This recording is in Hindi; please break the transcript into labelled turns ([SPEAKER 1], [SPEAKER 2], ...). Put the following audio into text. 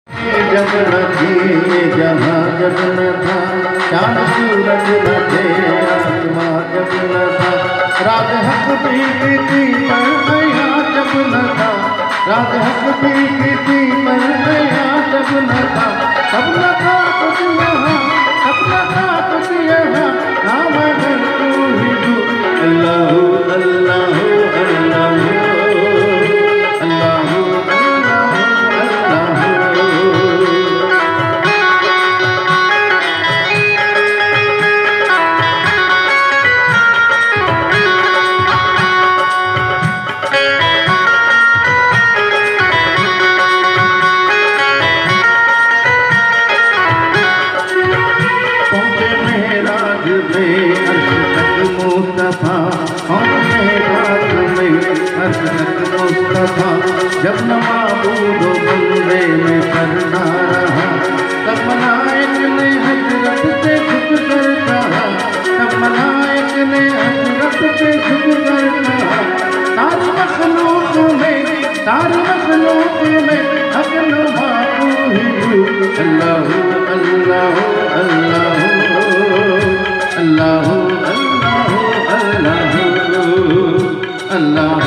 [SPEAKER 1] जब न थी ये जहाँ जब न था, चाँद सूरज न थे आसमां जब न था, राज हक भी की पर नया जब न था, राज हक भी की पर नया जब न था, तब न था कुछ यहाँ, तब न था कुछ यहाँ, नाम है तू ही तू। अल्लाह अल्लाह अल्लाह मुस्तफा जब न माबूद बंदे में करना रहा, तब मलाइक ने हजरत से झुक कर कहा, तब मलाइक ने हजरत से झुक कर कहा, सारी मखलूक में अपना माबू ही तू। अल्लाह अल्लाह अल्लाह अल्लाह अल्लाह अल्लाह अल्लाह